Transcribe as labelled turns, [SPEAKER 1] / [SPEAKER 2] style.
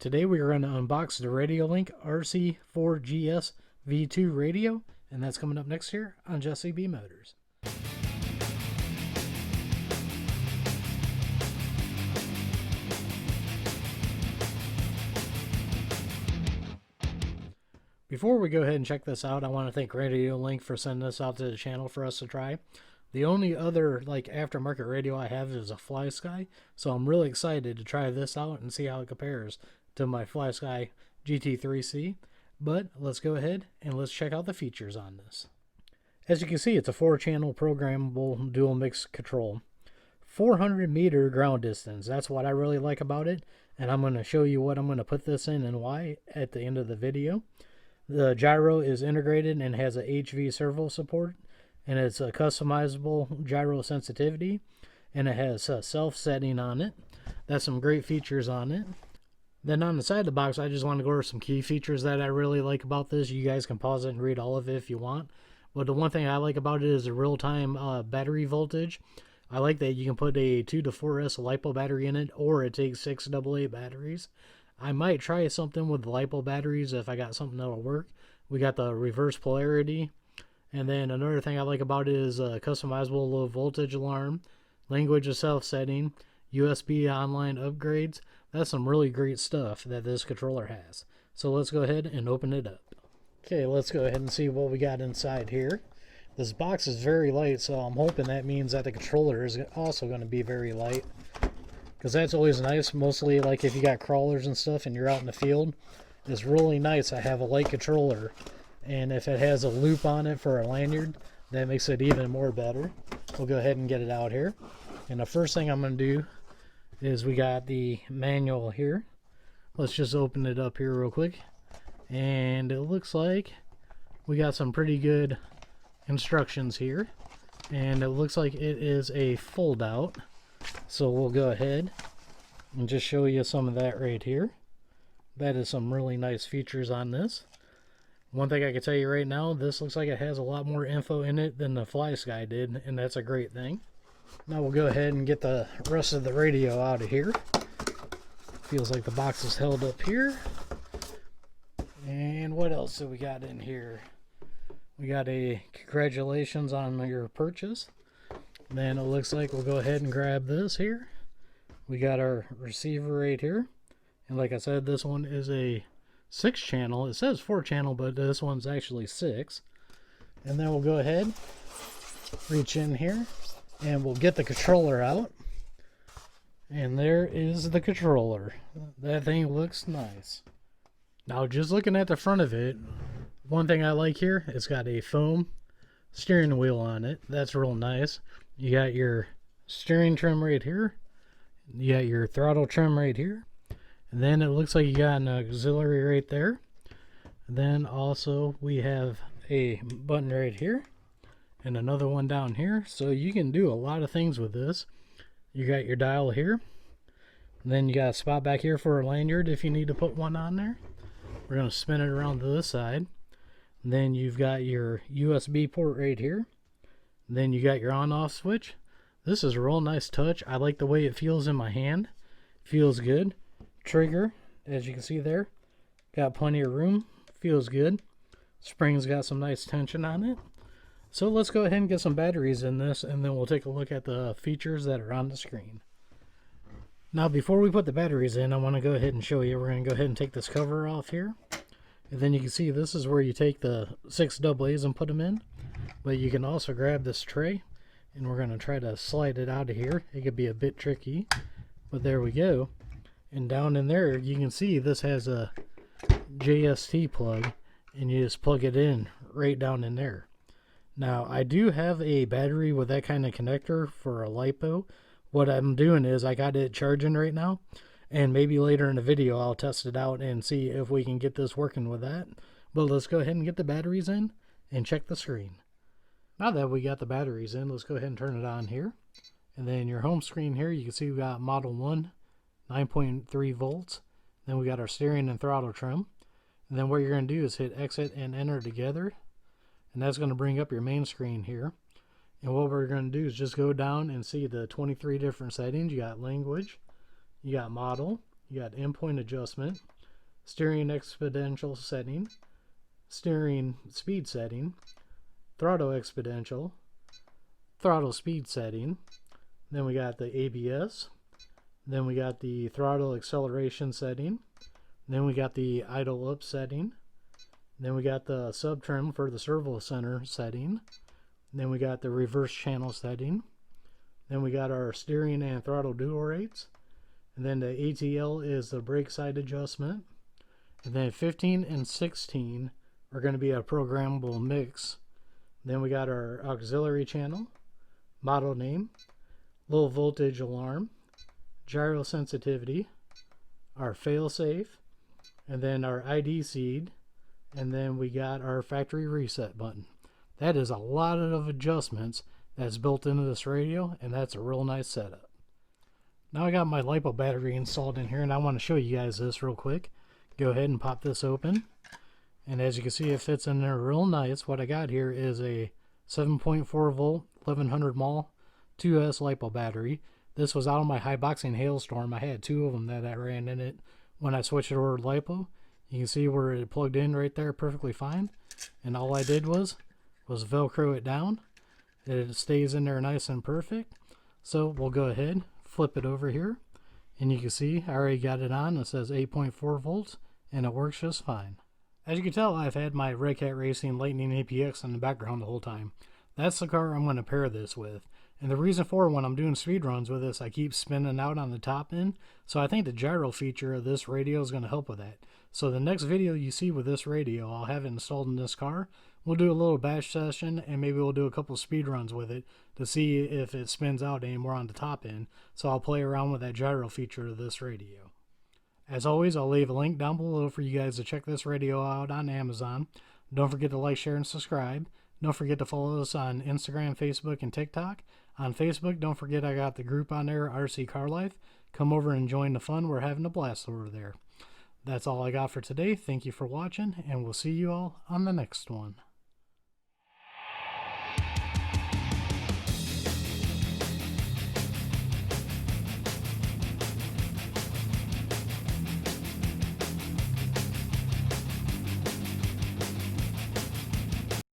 [SPEAKER 1] Today we are going to unbox the RadioLink RC4GS V2 radio, and that's coming up next here on Jesse B Motors. Before we go ahead and check this out, I want to thank RadioLink for sending this out to the channel for us to try. The only other aftermarket radio I have is a FlySky, so I'm really excited to try this out and see how it compares to my FlySky GT3C. But let's go ahead and let's check out the features on this. As you can see, it's a 4-channel programmable dual mix control. 400-meter ground distance, that's what I really like about it, and I'm going to show you what I'm going to put this in and why at the end of the video. The gyro is integrated and has a HV servo support, and it's a customizable gyro sensitivity, and it has a self-setting on it. That's some great features on it. Then on the side of the box, I just want to go over some key features that I really like about this. You guys can pause it and read all of it if you want. But the one thing I like about it is the real-time battery voltage. I like that you can put a 2 to 4S LiPo battery in it, or it takes 6 AA batteries. I might try something with LiPo batteries if I got something that'll work. We got the reverse polarity. And then another thing I like about it is a customizable low voltage alarm, language of self-setting, USB online upgrades. That's some really great stuff that this controller has. So let's go ahead and open it up. Okay, let's go ahead and see what we got inside here. This box is very light, so I'm hoping that means that the controller is also going to be very light, because that's always nice, mostly like if you got crawlers and stuff and you're out in the field. It's really nice to have a light controller, and if it has a loop on it for a lanyard, that makes it even more better. We'll go ahead and get it out here. And the first thing I'm going to do is we got the manual here. Let's just open it up here real quick. And it looks like we got some pretty good instructions here. And it looks like it is a fold out. So we'll go ahead and just show you some of that right here. That is some really nice features on this. One thing I can tell you right now, this looks like it has a lot more info in it than the FlySky did, and that's a great thing. Now we'll go ahead and get the rest of the radio out of here. Feels like the box is held up here. And what else do we got in here? We got a congratulations on your purchase. Then it looks like we'll go ahead and grab this here. We got our receiver right here. And like I said, this one is a 6-channel. It says 4-channel, but this one's actually 6. And then we'll go ahead, reach in here, and we'll get the controller out. And there is the controller. That thing looks nice. Now, just looking at the front of it, one thing I like here, it's got a foam steering wheel on it. That's real nice. You got your steering trim right here. You got your throttle trim right here. And then it looks like you got an auxiliary right there. And then also we have a button right here and another one down here. So you can do a lot of things with this. You got your dial here. And then you got a spot back here for a lanyard if you need to put one on there. We're going to spin it around to this side. And then you've got your USB port right here. And then you got your on-off switch. This is a real nice touch. I like the way it feels in my hand. Feels good. Trigger, as you can see there, got plenty of room. Feels good. Spring's got some nice tension on it. So let's go ahead and get some batteries in this, and then we'll take a look at the features that are on the screen. Now, before we put the batteries in, I want to go ahead and show you. We're going to go ahead and take this cover off here. And then you can see this is where you take the 6 AA's and put them in. But you can also grab this tray, and we're going to try to slide it out of here. It could be a bit tricky, but there we go. And down in there, you can see this has a JST plug, and you just plug it in right down in there. Now, I do have a battery with that kind of connector for a LiPo. What I'm doing is I got it charging right now, and maybe later in the video I'll test it out and see if we can get this working with that. But let's go ahead and get the batteries in and check the screen. Now that we got the batteries in, let's go ahead and turn it on here. And then your home screen here, you can see we got Model 1, 9.3 volts. Then we got our steering and throttle trim. And then what you're going to do is hit exit and enter together. And that's going to bring up your main screen here. And what we're going to do is just go down and see the 23 different settings. You got language, you got model, you got endpoint adjustment, steering exponential setting, steering speed setting, throttle exponential, throttle speed setting. Then we got the ABS. Then we got the throttle acceleration setting. Then we got the idle up setting. Then we got the sub trim for the servo center setting. Then we got the reverse channel setting. Then we got our steering and throttle dual rates. And then the ATL is the brake side adjustment. And then 15 and 16 are going to be a programmable mix. Then we got our auxiliary channel, model name, low voltage alarm, gyro sensitivity, our failsafe, and then our ID seed, and then we got our factory reset button. That is a lot of adjustments that's built into this radio, and that's a real nice setup. Now I got my LiPo battery installed in here, and I want to show you guys this real quick. Go ahead and pop this open, and as you can see, it fits in there real nice. What I got here is a 7.4 volt 1100 mAh 2S LiPo battery. This was out of my high boxing hailstorm. I had 2 of them that I ran in it when I switched it over to LiPo. You can see where it plugged in right there perfectly fine, and all I did was velcro it down. It stays in there nice and perfect. So we'll go ahead, flip it over here, and you can see I already got it on. It says 8.4 volts, and it works just fine. As you can tell, I've had my Red Cat Racing Lightning APX in the background the whole time. That's the car I'm going to pair this with. And the reason for when I'm doing speed runs with this, I keep spinning out on the top end. So I think the gyro feature of this radio is going to help with that. So the next video you see with this radio, I'll have it installed in this car. We'll do a little bash session, and maybe we'll do a couple speed runs with it to see if it spins out anymore on the top end. So I'll play around with that gyro feature of this radio. As always, I'll leave a link down below for you guys to check this radio out on Amazon. Don't forget to like, share, and subscribe. Don't forget to follow us on Instagram, Facebook, and TikTok. On Facebook, don't forget I got the group on there, RC Car Life. Come over and join the fun. We're having a blast over there. That's all I got for today. Thank you for watching, and we'll see you all on the next one.